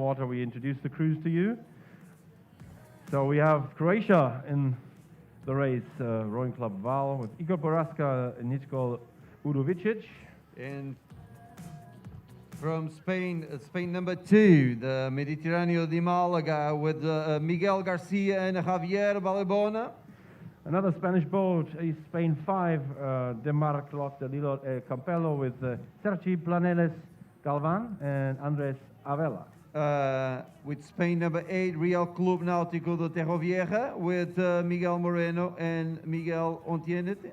water, we introduce the crews to you. So we have Croatia in the race, Rowing Club Val, with Igor Boraska and Nikol Udovicic. And from Spain, Spain number 2, the Mediterráneo de Málaga with Miguel Garcia and Javier Balebona. Another Spanish boat, a Spain 5, Demarc Lot de Lilo Campello with Sergi Planeles Galvan and Andres Avella. With Spain number 8, Real Club Náutico de Terrovieja with Miguel Moreno and Miguel Ontienete.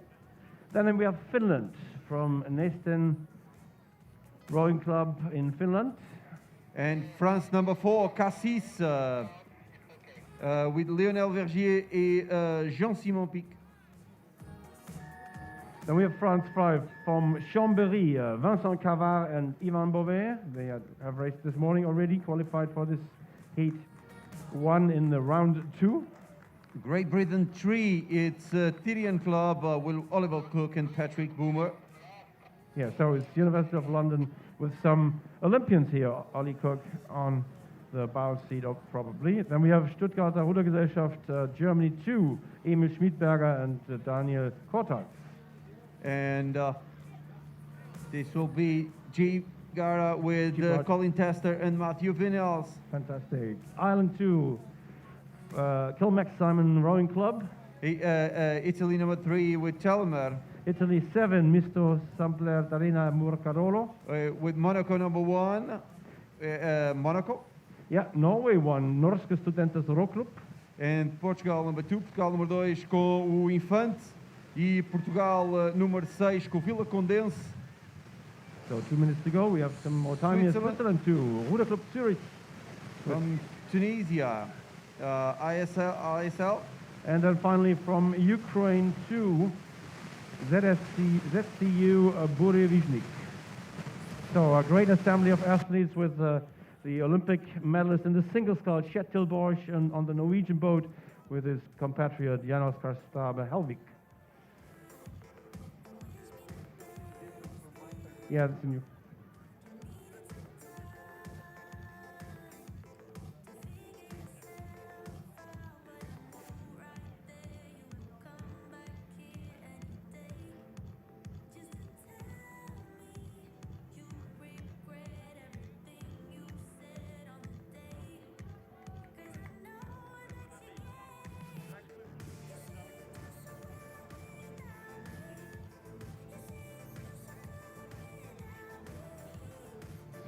Then we have Finland from Nesten Rowing Club in Finland. And France number 4, Cassis with Lionel Vergier et Jean-Simon Pic. Then we have France 5 from Chambéry, Vincent Cavard and Ivan Beauvais. They have raced this morning already, qualified for this heat 1 in the round 2. Great Britain 3, it's Tyrian Club with Oliver Cook and Patrick Boomer. Yeah, so it's University of London with some Olympians here. Ollie Cook on the bow seat, probably. Then we have Stuttgarter Rudergesellschaft Germany 2, Emil Schmidberger and Daniel Kortak. And this will be G. Gara with Colin Tester and Matthew Vinales. Fantastic. Ireland 2, Kilmac Simon Rowing Club. Italy number 3 with Telemer. Italy 7, Misto Sampler Darina Murcarolo. With Monaco number 1, Monaco. Yeah, Norway 1, Norske Studentes Rowclub. And Portugal number 2, Portugal number 2 com o Infante. E Portugal número 6 com Vila Condense. So 2 minutes to go, we have some more time here. Switzerland 2, Ruder Club Zurich. From Tunisia, ISL. And then finally from Ukraine 2, ZSCU Burevizhnik. So a great assembly of athletes with the Olympic medalist in the single scull, Kjetil Borch, and on the Norwegian boat with his compatriot Janos Karstabe Helvik. Yeah, that's new.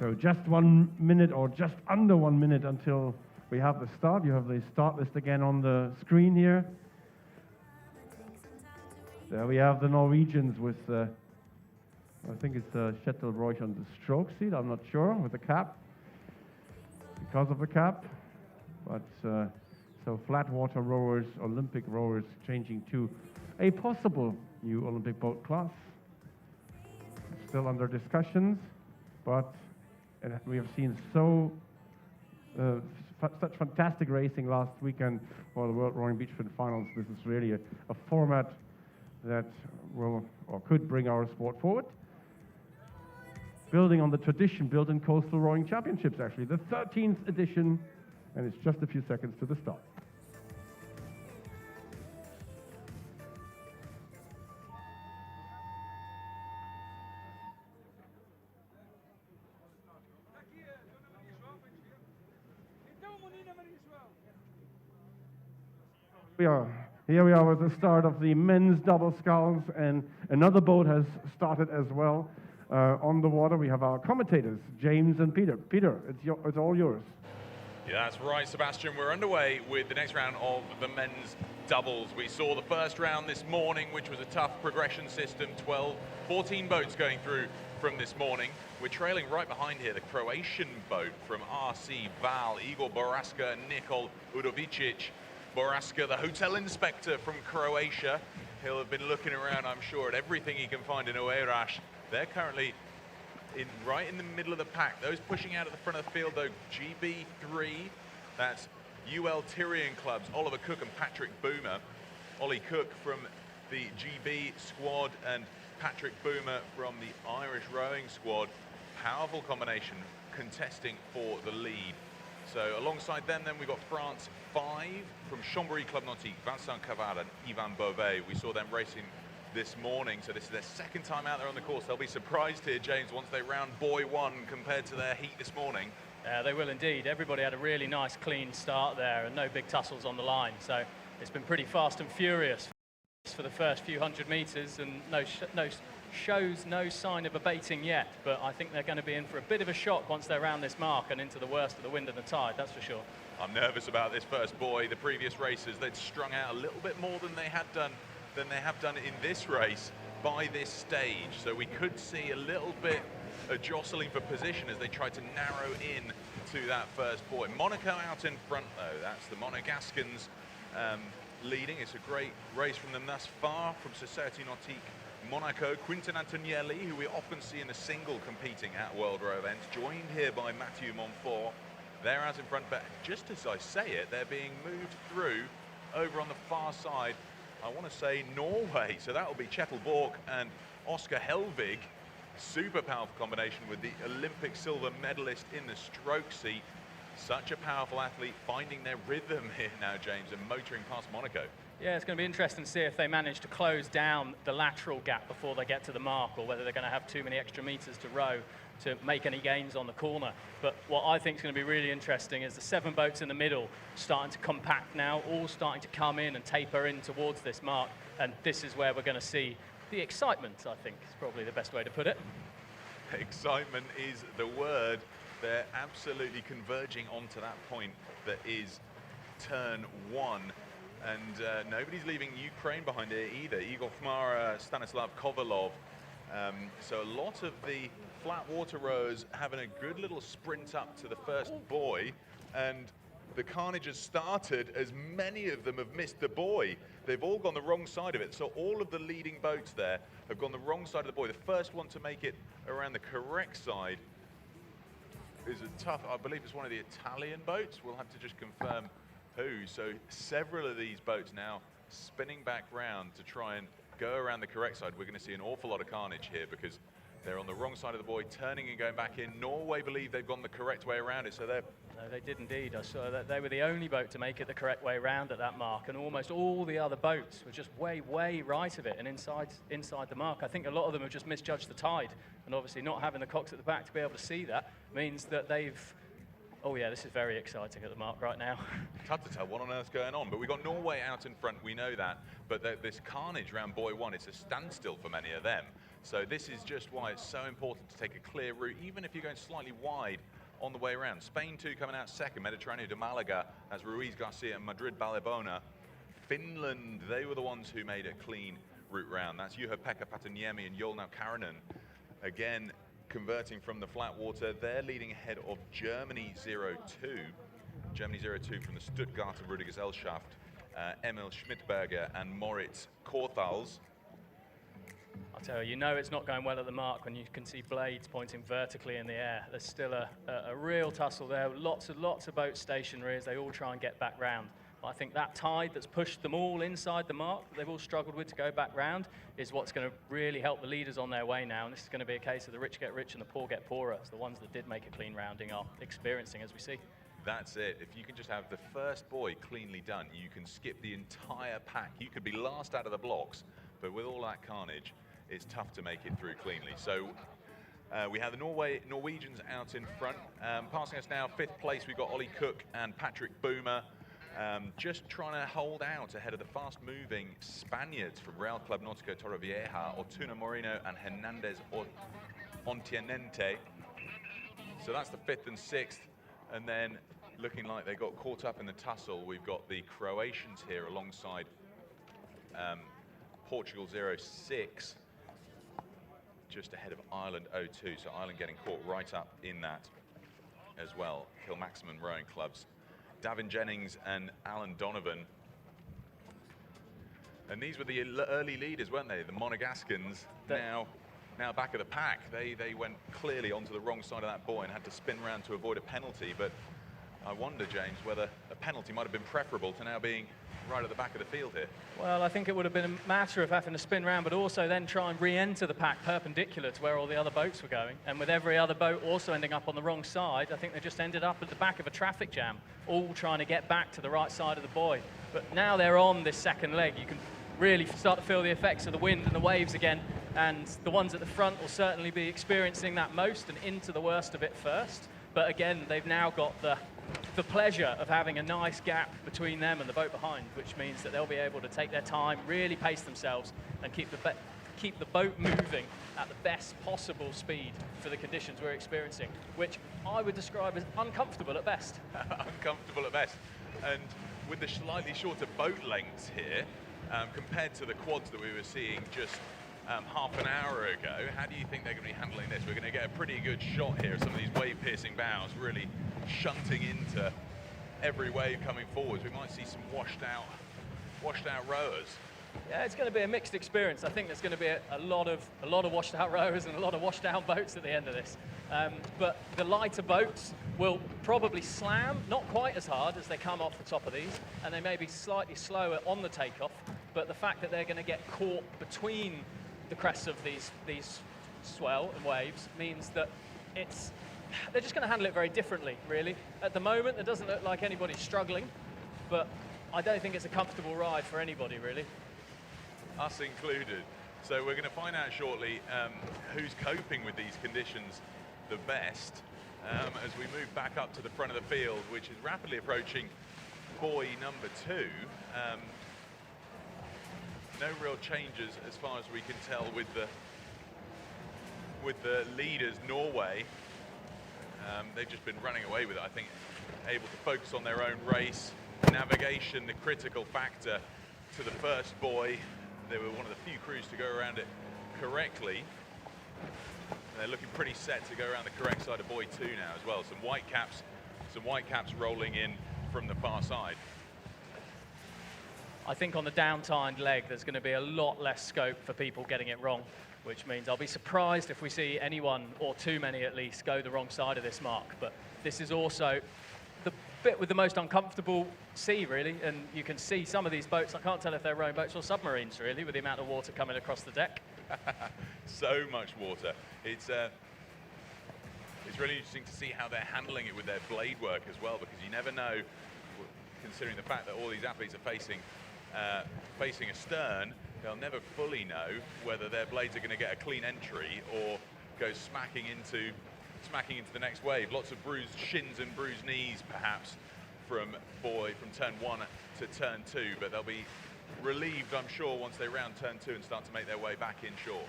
So just 1 minute or just under 1 minute until we have the start. You have the start list again on the screen here. There we have the Norwegians with, I think it's Kjetil Borch on the stroke seat, I'm not sure, with the cap, because of the cap. But so flat water rowers, Olympic rowers changing to a possible new Olympic boat class. Still under discussions, but we have seen such fantastic racing last weekend for the World Rowing Beachfront Finals. This is really a format that will or could bring our sport forward. Building on the tradition built in Coastal Rowing Championships, actually, the 13th edition, and it's just a few seconds to the start. Here we are with the start of the men's double sculls, and another boat has started as well on the water. We have our commentators, James and Peter. Peter, it's all yours. Yeah, that's right, Sebastian. We're underway with the next round of the men's doubles. We saw the first round this morning, which was a tough progression system, 14 boats going through from this morning. We're trailing right behind here the Croatian boat from RC Val, Igor Boraska and Nikol Udovicic. Boraska, the hotel inspector from Croatia. He'll have been looking around, I'm sure, at everything he can find in Oeiras. They're currently right in the middle of the pack. Those pushing out at the front of the field, though, GB3, that's UL Tyrian clubs, Oliver Cook and Patrick Boomer. Ollie Cook from the GB squad and Patrick Boomer from the Irish rowing squad. Powerful combination contesting for the lead. So alongside them, then we've got France 5 from Chambéry Club Nautique, Vincent Cavard and Ivan Beauvais. We saw them racing this morning, so this is their second time out there on the course. They'll be surprised here, James, once they round Boy 1 compared to their heat this morning. They will indeed. Everybody had a really nice, clean start there and no big tussles on the line. So it's been pretty fast and furious for the first few 100 metres, and shows no sign of abating yet. But I think they're going to be in for a bit of a shock once they're around this mark and into the worst of the wind and the tide, that's for sure. I'm nervous about this first buoy. The previous races, they'd strung out a little bit more than they have done in this race by this stage. So we could see a little bit of jostling for position as they try to narrow in to that first buoy. Monaco out in front though. That's the Monegascans leading. It's a great race from them thus far, from Société Nautique Monaco. Quintin Antonielli, who we often see in a single competing at World Row events, joined here by Mathieu Montfort. They're out in front, but just as I say it, they're being moved through over on the far side. I want to say Norway, so that will be Kjetil Borch and Oscar Helvig. Super powerful combination with the Olympic silver medalist in the stroke seat. Such a powerful athlete, finding their rhythm here now, James, and motoring past Monaco. Yeah, it's going to be interesting to see if they manage to close down the lateral gap before they get to the mark, or whether they're going to have too many extra meters to row to make any gains on the corner. But what I think is going to be really interesting is the 7 boats in the middle starting to compact now, all starting to come in and taper in towards this mark. And this is where we're going to see the excitement, I think, is probably the best way to put it. Excitement is the word. They're absolutely converging onto that point that is turn 1. And nobody's leaving Ukraine behind here either. Igor Khmara, Stanislav Kovalov. So a lot of the flat water rowers having a good little sprint up to the first buoy, and the carnage has started as many of them have missed the buoy. They've all gone the wrong side of it. So all of the leading boats there have gone the wrong side of the buoy. The first one to make it around the correct side is a tough, I believe it's one of the Italian boats. We'll have to just confirm who. So several of these boats now spinning back round to try and go around the correct side. We're going to see an awful lot of carnage here because they're on the wrong side of the buoy, turning and going back in. Norway believe they've gone the correct way around it, so they're... No, they did indeed. I saw that they were the only boat to make it the correct way around at that mark, and almost all the other boats were just way right of it and inside the mark. I think a lot of them have just misjudged the tide, and obviously not having the cocks at the back to be able to see that means that they've... Oh yeah, this is very exciting at the mark right now. Tough to tell what on earth's going on, but we've got Norway out in front, we know that, but this carnage around buoy 1, it's a standstill for many of them. So this is just why it's so important to take a clear route, even if you're going slightly wide on the way around. Spain 2 coming out second, Mediterráneo de Málaga, as Ruiz Garcia and Madrid Balebona. Finland, they were the ones who made a clean route round. That's Juha-Pekka Pataniemi and Jolnau Karanen. Again, converting from the flat water, they're leading ahead of Germany 02. Germany 02 from the Stuttgarter Rudergesellschaft, Emil Schmidberger and Moritz Korthals. I'll tell you, you know it's not going well at the mark when you can see blades pointing vertically in the air. There's still a real tussle there. Lots of boats stationary as they all try and get back round. But I think that tide that's pushed them all inside the mark that they've all struggled with to go back round is what's going to really help the leaders on their way now. And this is going to be a case of the rich get rich and the poor get poorer. As the ones that did make a clean rounding are experiencing, as we see. That's it. If you can just have the first buoy cleanly done, you can skip the entire pack. You could be last out of the blocks, but with all that carnage, it's tough to make it through cleanly. So we have the Norwegians out in front. Passing us now, 5th place, we've got Ollie Cook and Patrick Boomer. Just trying to hold out ahead of the fast-moving Spaniards from Real Club Náutico Torrevieja, Ortuna Moreno and Hernandez Ontienente. So that's the 5th and 6th. And then looking like they got caught up in the tussle, we've got the Croatians here alongside Portugal 06, just ahead of Ireland 02. So Ireland getting caught right up in that as well. Kilmaximum Rowing Clubs. Davin Jennings and Alan Donovan. And these were the early leaders, weren't they? The Monegascans, now back of the pack. They went clearly onto the wrong side of that buoy and had to spin around to avoid a penalty. But I wonder, James, whether a penalty might have been preferable to now being right at the back of the field here. Well, I think it would have been a matter of having to spin round, but also then try and re-enter the pack perpendicular to where all the other boats were going. And with every other boat also ending up on the wrong side, I think they just ended up at the back of a traffic jam, all trying to get back to the right side of the buoy. But now they're on this second leg, you can really start to feel the effects of the wind and the waves again. And the ones at the front will certainly be experiencing that most and into the worst of it first. But again, they've now got the pleasure of having a nice gap between them and the boat behind, which means that they'll be able to take their time, really pace themselves, and keep the boat moving at the best possible speed for the conditions we're experiencing, which I would describe as uncomfortable at best. Uncomfortable at best. And with the slightly shorter boat lengths here, compared to the quads that we were seeing just half an hour ago, how do you think they're going to be handling this? We're going to get a pretty good shot here of some of these wave-piercing bows really shunting into every wave coming forwards. We might see some washed out rowers. Yeah, it's going to be a mixed experience. I think there's going to be a lot of washed out rowers and a lot of washed out boats at the end of this. But the lighter boats will probably slam, not quite as hard as they come off the top of these, and they may be slightly slower on the takeoff, but the fact that they're going to get caught between the crests of these swell and waves means that they're just going to handle it very differently, really. At the moment, it doesn't look like anybody's struggling, but I don't think it's a comfortable ride for anybody, really. Us included. So we're going to find out shortly who's coping with these conditions the best as we move back up to the front of the field, which is rapidly approaching buoy number 2. No real changes as far as we can tell with the leaders, Norway. They've just been running away with it, I think, able to focus on their own race. Navigation, the critical factor to the first buoy. They were one of the few crews to go around it correctly. And they're looking pretty set to go around the correct side of buoy 2 now as well. Some white caps rolling in from the far side. I think on the downtimed leg, there's going to be a lot less scope for people getting it wrong, which means I'll be surprised if we see anyone, or too many at least, go the wrong side of this mark. But this is also the bit with the most uncomfortable sea, really, and you can see some of these boats, I can't tell if they're rowing boats or submarines, really, with the amount of water coming across the deck. So much water. It's really interesting to see how they're handling it with their blade work as well, because you never know, considering the fact that all these athletes are facing astern, they'll never fully know whether their blades are going to get a clean entry or go smacking into the next wave. Lots of bruised shins and bruised knees, perhaps, from turn 1 to turn 2, but they'll be relieved, I'm sure, once they round turn 2 and start to make their way back inshore.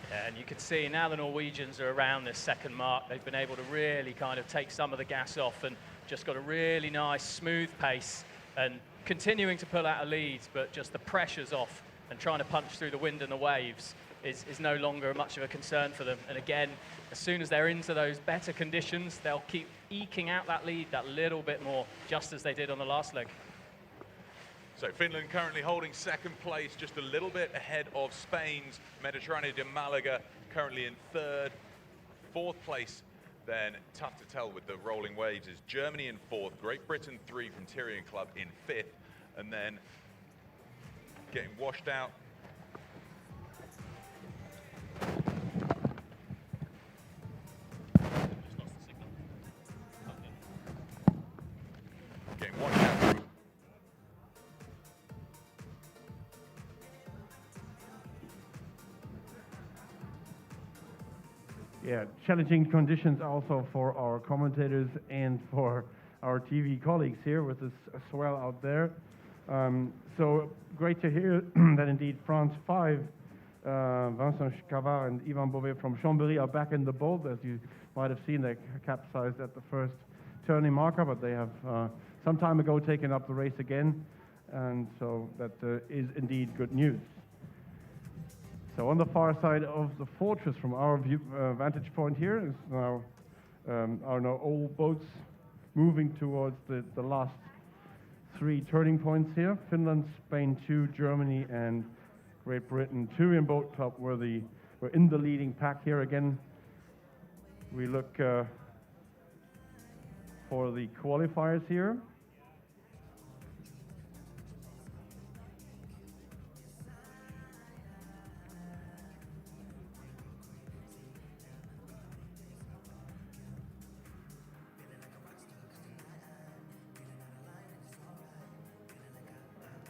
Yeah, and you can see now the Norwegians are around this second mark. They've been able to really kind of take some of the gas off and just got a really nice, smooth pace and continuing to pull out a lead, but just the pressure's off and trying to punch through the wind and the waves is no longer much of a concern for them. And again, as soon as they're into those better conditions, they'll keep eking out that lead that little bit more, just as they did on the last leg. So Finland currently holding second place, just a little bit ahead of Spain's Mediterráneo de Málaga, currently in third. Fourth place, then, tough to tell with the rolling waves, is Germany in fourth, Great Britain 3 from Tyrian Club in fifth, and then getting washed out. Getting washed out. Yeah, challenging conditions also for our commentators and for our TV colleagues here with this swell out there. So great to hear that indeed France 5, Vincent Cavard and Ivan Beauvais from Chambéry are back in the boat. As you might have seen, they capsized at the first turning marker, but they have some time ago taken up the race again, and so that is indeed good news. So on the far side of the fortress, from our vantage point here, is now are now all boats moving towards the last 3 turning points here. Finland, Spain 2, Germany and Great Britain. Tyrian Boat Club were in the leading pack here again. We look for the qualifiers here.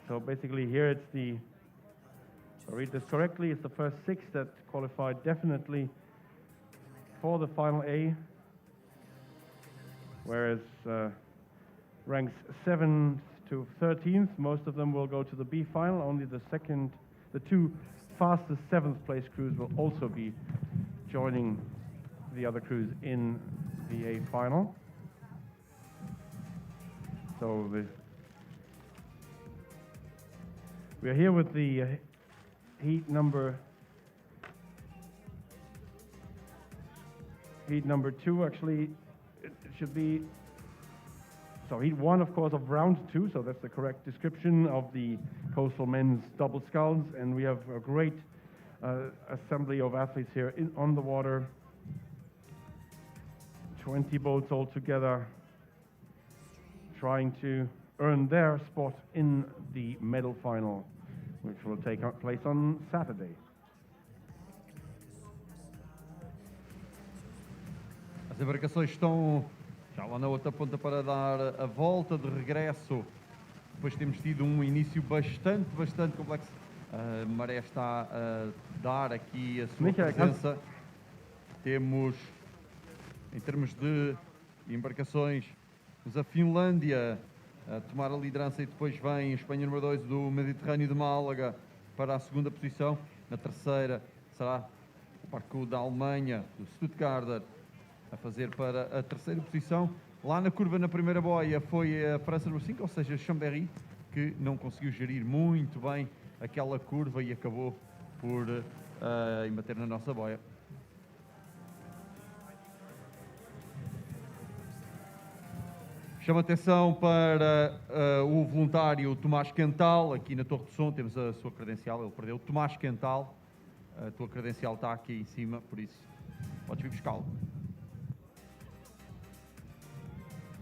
So basically here it's the, if I read this correctly, it's the first 6 that qualified definitely for the final A, whereas ranks 7th to 13th, most of them will go to the B final. Only the 2 fastest 7th place crews will also be joining the other crews in the A final. So we are here with the heat number 2. Actually, it should be, so heat 1, of course, of round 2. So that's the correct description of the Coastal men's double sculls, and we have a great assembly of athletes here on the water. 20 boats all together, trying to earn their spot in the medal final, which will take place on Saturday. As embarcações estão já lá na outra ponta para dar a volta de regresso. Depois temos tido um início bastante complexo. A maré está a dar aqui a sua presença. Temos, em termos de embarcações, a Finlândia a tomar a liderança, e depois vem a Espanha número 2 do Mediterrâneo de Málaga para a segunda posição. Na terceira será o barco da Alemanha, do Stuttgarter, a fazer para a terceira posição. Lá na curva, na primeira boia, foi a França número 5, ou seja, Chambéry, que não conseguiu gerir muito bem aquela curva e acabou por embater na nossa boia. Chama atenção para o voluntário Tomás Quental. Aqui na Torre do Som temos a sua credencial, ele perdeu. Tomás Quental, a tua credencial está aqui em cima, por isso podes vir buscá-lo.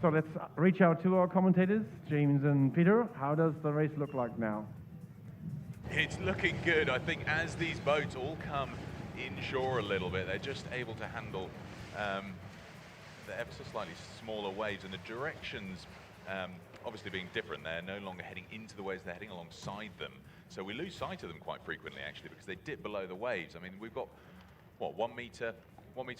So let's reach out to our commentators, James and Peter. How does the race look like now? It's looking good. I think as these boats all come inshore a little bit, they're just able to handle the ever so slightly smaller waves, and the directions obviously being different. They're no longer heading into the waves, they're heading alongside them. So we lose sight of them quite frequently, actually, because they dip below the waves. I mean, we've got, what, 1 meter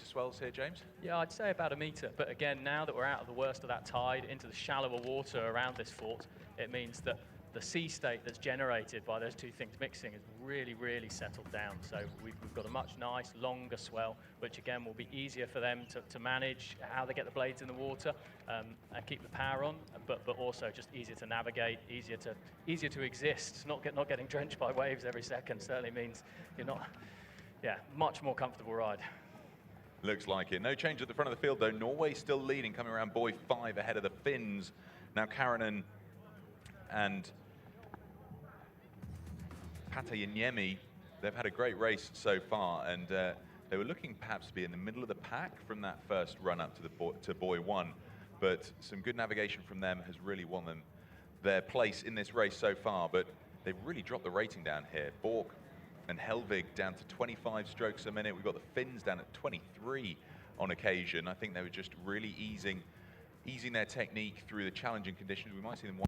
swells here, James? Yeah, I'd say about 1 meter. But again, now that we're out of the worst of that tide into the shallower water around this fort, it means that the sea state that's generated by those two things mixing is really settled down. So we've got a much nice, longer swell, which again will be easier for them to manage how they get the blades in the water and keep the power on, but also just easier to navigate, easier to exist. Not getting drenched by waves every second certainly means you're not, much more comfortable ride. Looks like it. No change at the front of the field, though. Norway still leading, coming around buoy 5 ahead of the Finns. Now Kaarinen and Patajaniemi, they've had a great race so far, and they were looking perhaps to be in the middle of the pack from that first run up to buoy 1, but some good navigation from them has really won them their place in this race so far. But they've really dropped the rating down here. Bork and Helvig down to 25 strokes a minute. We've got the Finns down at 23 on occasion. I think they were just really easing their technique through the challenging conditions. We might see them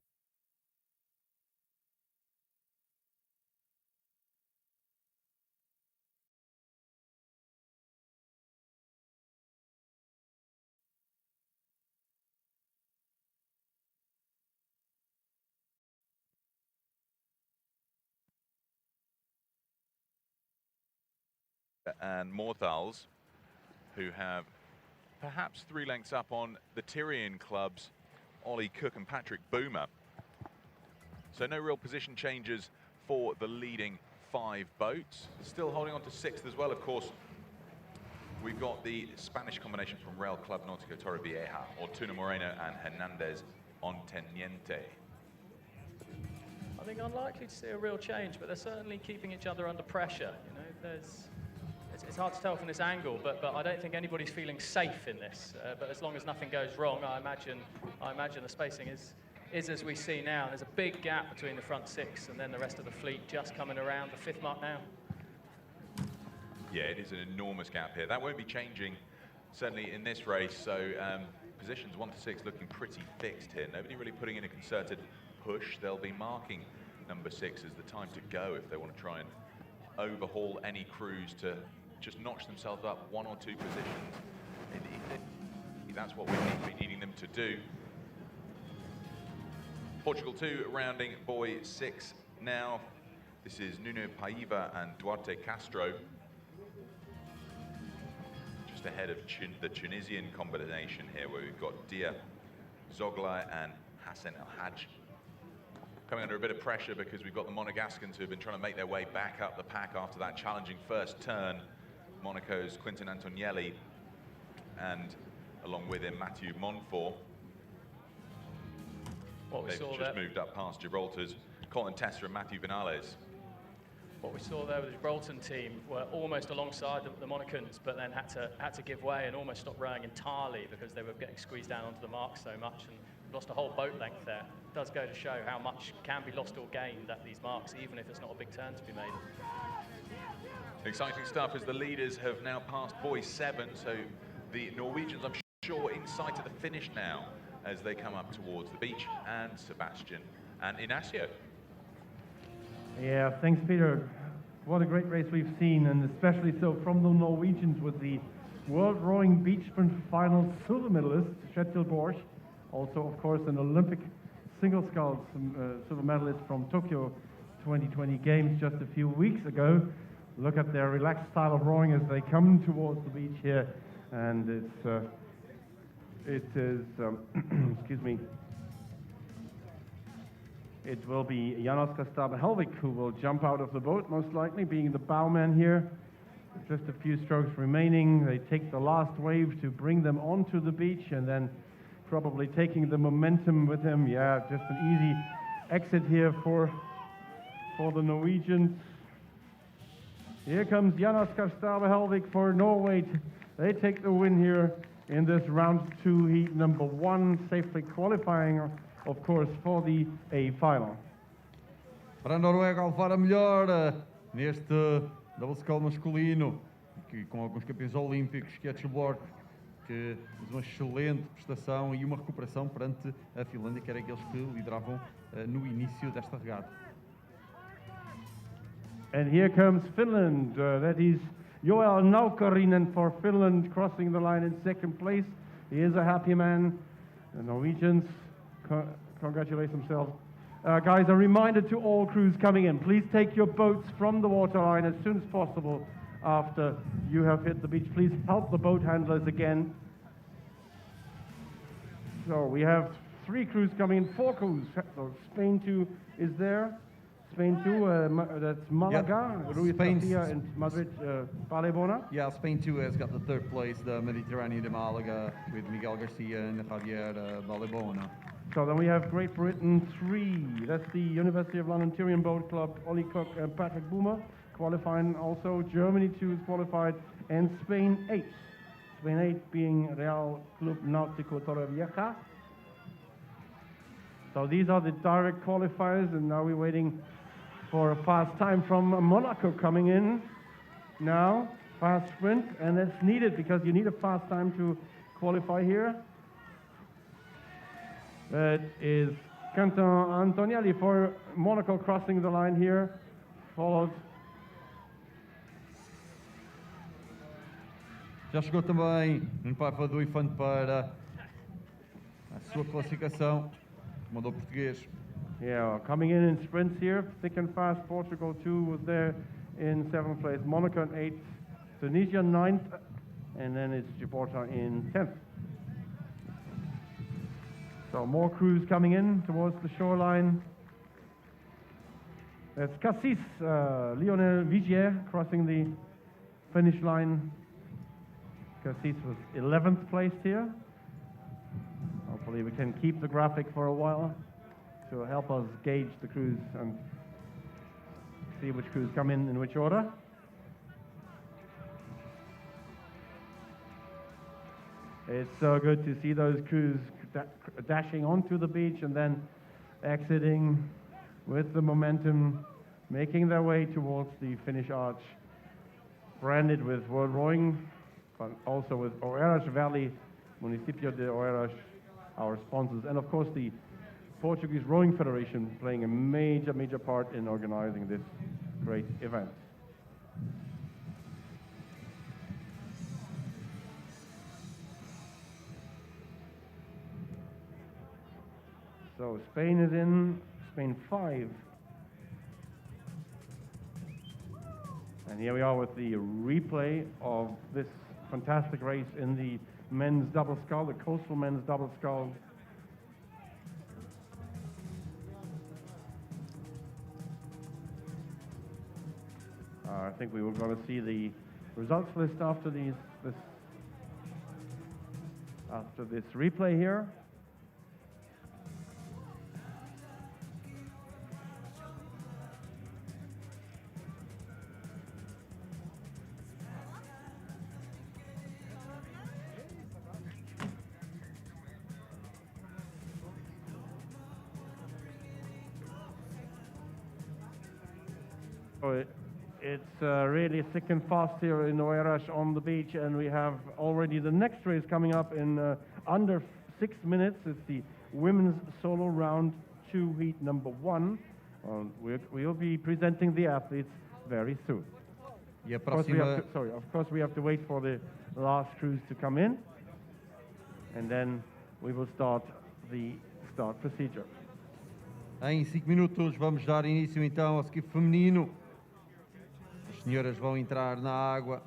and Morthals, who have perhaps 3 lengths up on the Tyrian clubs, Ollie Cook and Patrick Boomer. So no real position changes for the leading 5 boats. Still holding on to 6th as well, of course. We've got the Spanish combination from Real Club Nautico Torrevieja, Ortuna Moreno and Hernandez on Teniente. I think unlikely to see a real change, but they're certainly keeping each other under pressure. You know, it's hard to tell from this angle, but I don't think anybody's feeling safe in this. But as long as nothing goes wrong, I imagine the spacing is as we see now. There's a big gap between the front six and then the rest of the fleet just coming around the fifth mark now. Yeah, it is an enormous gap here. That won't be changing, certainly in this race. So positions 1 to 6 looking pretty fixed here. Nobody really putting in a concerted push. They'll be marking number 6 as the time to go if they want to try and overhaul any crews to just notch themselves up 1 or 2 positions. That's what we're needing them to do. Portugal 2 rounding boy 6 now. This is Nuno Paiva and Duarte Castro. Just ahead of the Tunisian combination here, where we've got Dia Zogla and Hassan El Hajj. Coming under a bit of pressure because we've got the Monegascans who have been trying to make their way back up the pack after that challenging first turn. Monaco's Quintin Antonielli and along with him Mathieu Monfort. They've just moved up past Gibraltar's Colin Tessa and Matthew Vinales. What we saw there with the Gibraltar team were almost alongside the Monacans, but then had to give way and almost stop rowing entirely because they were getting squeezed down onto the mark so much and lost a whole boat length there. It does go to show how much can be lost or gained at these marks, even if it's not a big turn to be made. Exciting stuff as the leaders have now passed boy 7, so the Norwegians, I'm sure, in sight of the finish now as they come up towards the beach, and Sebastian and Inacio. Yeah, thanks, Peter. What a great race we've seen, and especially so from the Norwegians with the World Rowing Beach Sprint Final silver medalist, Kjetil Borch. Also, of course, an Olympic single sculls silver medalist from Tokyo 2020 Games just a few weeks ago. Look at their relaxed style of rowing as they come towards the beach here, and it is, excuse me, it will be Janos Kastabe-Helvig who will jump out of the boat, most likely, being the bowman here. Just a few strokes remaining. They take the last wave to bring them onto the beach, and then probably taking the momentum with him. Yeah, just an easy exit here for the Norwegians. Here comes Janos Kastabe-Helvig for Norway. They take the win here in this round 2 heat number 1, safely qualifying, of course, for the A final. Para a Noruega a levar a melhor neste double scull masculino, que, com alguns campeões olímpicos, Kjetil Borch, que fez uma excelente prestação e uma recuperação perante a Finlândia, que era aqueles que lideravam no início desta regata. And here comes Finland. That is Joel Naukarinen for Finland, crossing the line in second place. He is a happy man. The Norwegians congratulate themselves. Guys, a reminder to all crews coming in, please take your boats from the waterline as soon as possible after you have hit the beach. Please help the boat handlers again. So we have 3 crews coming in, 4 crews. So Spain 2 is there. Spain 2, that's Malaga, Yep. Ruiz Spain's- Garcia, and Madrid, Balebona. Yeah, Spain too has got the 3rd place, the Mediterranean de Malaga, with Miguel Garcia and Javier Balebona. So then we have Great Britain 3. That's the University of London Tyrian Boat Club, Ollie Cook and Patrick Boomer. Qualifying also. Germany 2 is qualified. And Spain 8. Spain 8 being Real Club Náutico Torrevieja. So these are the direct qualifiers, and now we're waiting for a fast time from Monaco coming in. Now, fast sprint, and it's needed because you need a fast time to qualify here. That is Quintin Antonielli for Monaco crossing the line here, followed. Já chegou também um Papa do Infante para a sua classificação, mandou português. Yeah, coming in sprints here, thick and fast. Portugal 2 was there in 7th place. Monaco in 8th. Tunisia 9th. And then it's Gibraltar in 10th. So more crews coming in towards the shoreline. That's Cassis, Lionel Vigier crossing the finish line. Cassis was 11th placed here. Hopefully we can keep the graphic for a while to help us gauge the crews and see which crews come in which order. It's so good to see those crews dashing onto the beach and then exiting with the momentum, making their way towards the finish arch, branded with World Rowing, but also with Oeiras Valley, Municipio de Oeiras, our sponsors, and of course the Portuguese Rowing Federation playing a major part in organizing this great event. So Spain is in, Spain 5. And here we are with the replay of this fantastic race in the men's double scull, the coastal men's double scull. I think we were going to see the results list after this replay here. So it's really thick and fast here in Oeiras on the beach, and we have already the next race coming up in under 6 minutes. It's the women's solo round 2 heat number 1. We'll be presenting the athletes very soon. E a Of course, próxima... of course we have to wait for the last crews to come in, and then we will start the start procedure. Em 5 minutos vamos dar início então ao ski feminino. As senhoras vão entrar na água.